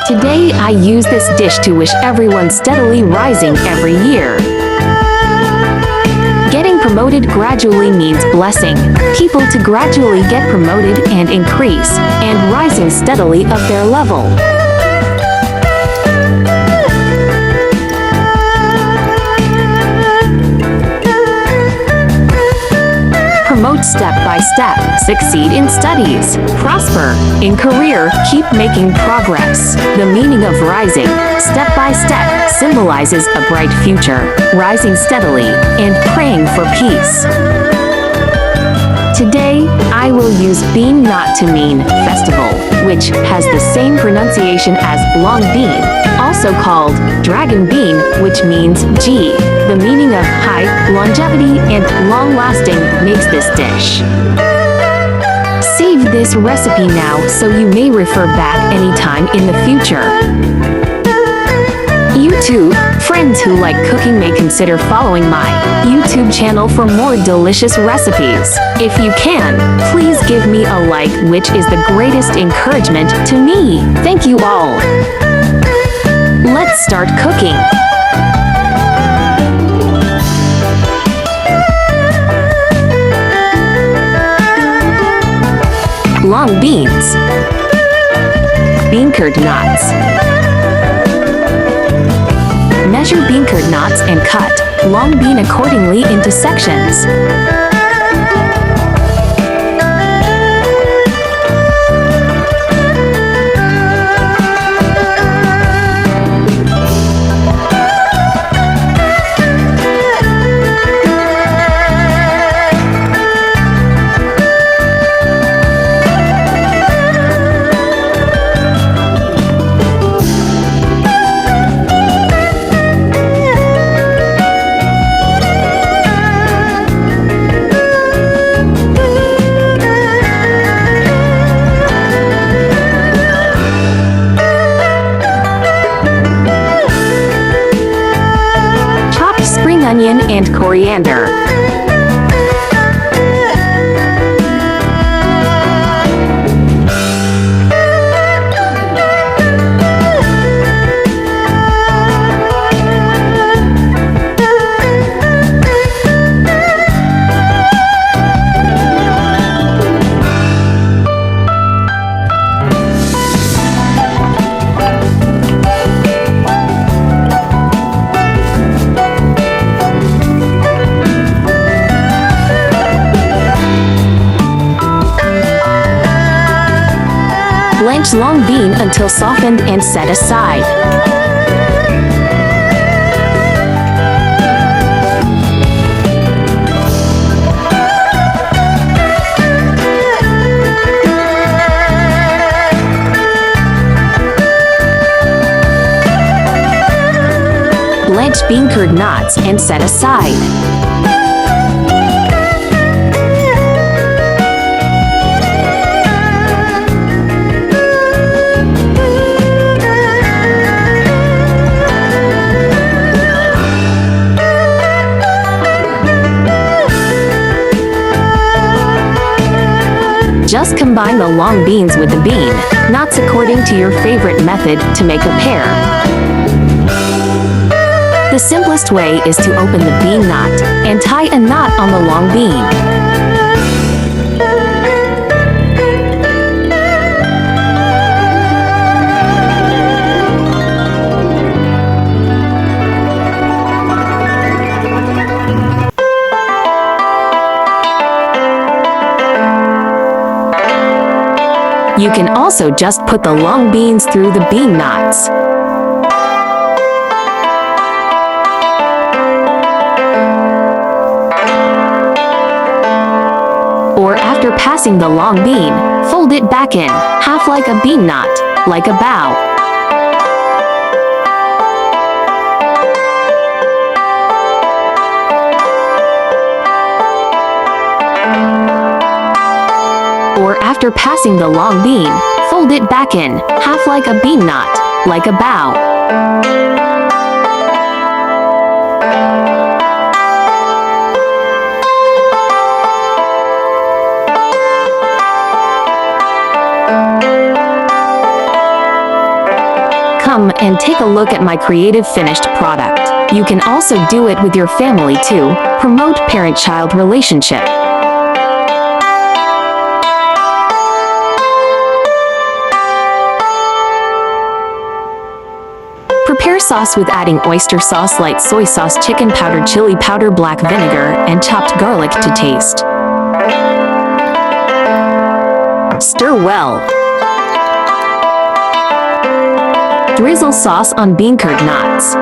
Today I use this dish to wish everyone steadily rising every year. Getting promoted gradually means blessing people to gradually get promoted and increase, and rising steadily up their level. Promote step by step, succeed in studies, prosper in career, keep making progress. The meaning of rising, step by step, symbolizes a bright future, rising steadily, and praying for peace. Today, I will use bean not to mean festival, which has the same pronunciation as long bean, also called dragon bean, which means G. The meaning of high, longevity, and long-lasting makes this dish. Save this recipe now so you may refer back anytime in the future. You too, friends who like cooking may consider following my YouTube channel for more delicious recipes. If you can, please give me a like, which is the greatest encouragement to me. Thank you all. Let's start cooking. Long beans. Bean curd knots. Measure bean curd knots and cut long bean accordingly into sections. Onion and coriander. Blanch long bean until softened and set aside. Blanch bean curd knots and set aside. Just combine the long beans with the bean knots according to your favorite method to make a pair. The simplest way is to open the bean knot and tie a knot on the long bean. You can also just put the long beans through the bean knots. Or after passing the long bean, fold it back in, half like a bean knot, like a bow. Or after passing the long bean, fold it back in, half like a bean knot, like a bow. come and take a look at my creative finished product. You can also do it with your family too. Promote parent-child relationship. Prepare sauce with adding oyster sauce, light soy sauce, chicken powder, chili powder, black vinegar, and chopped garlic to taste. Stir well. Drizzle sauce on bean curd knots.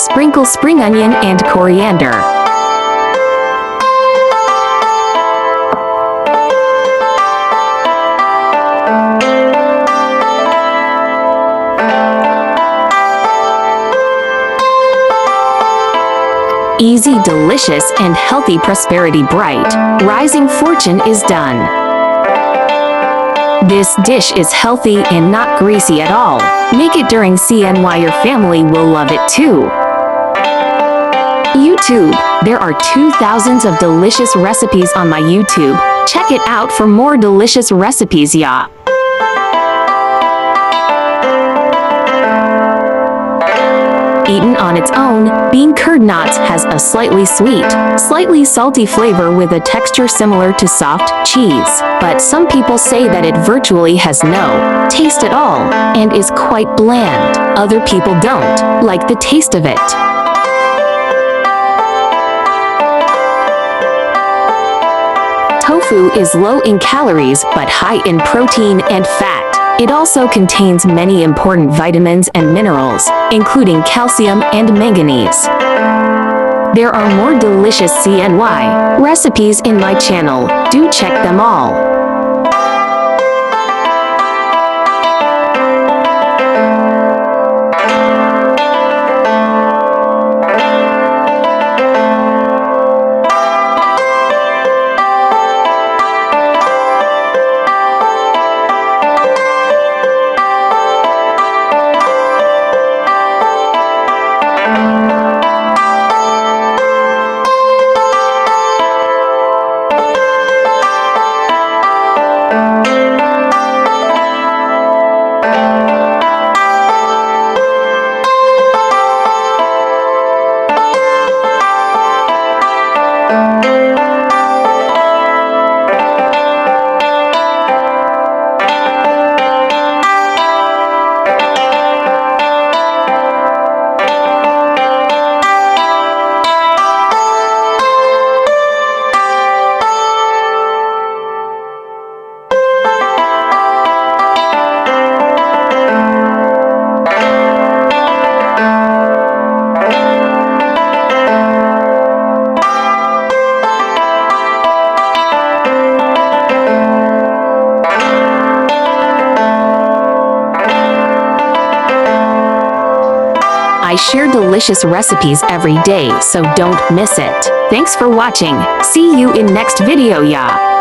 Sprinkle spring onion and coriander. Easy, delicious, and healthy prosperity bright. Rising fortune is done. This dish is healthy and not greasy at all. Make it during CNY. Your family will love it too. YouTube. There are 2,000s of delicious recipes on my YouTube. Check it out for more delicious recipes, ya. Eaten on its own, bean curd knots has a slightly sweet, slightly salty flavor with a texture similar to soft cheese. But some people say that it virtually has no taste at all and is quite bland. Other people don't like the taste of it. Tofu is low in calories but high in protein and fat. It also contains many important vitamins and minerals, including calcium and manganese. There are more delicious CNY recipes in my channel. Do check them all. I share delicious recipes every day, so don't miss it. Thanks for watching. See you in next video, ya.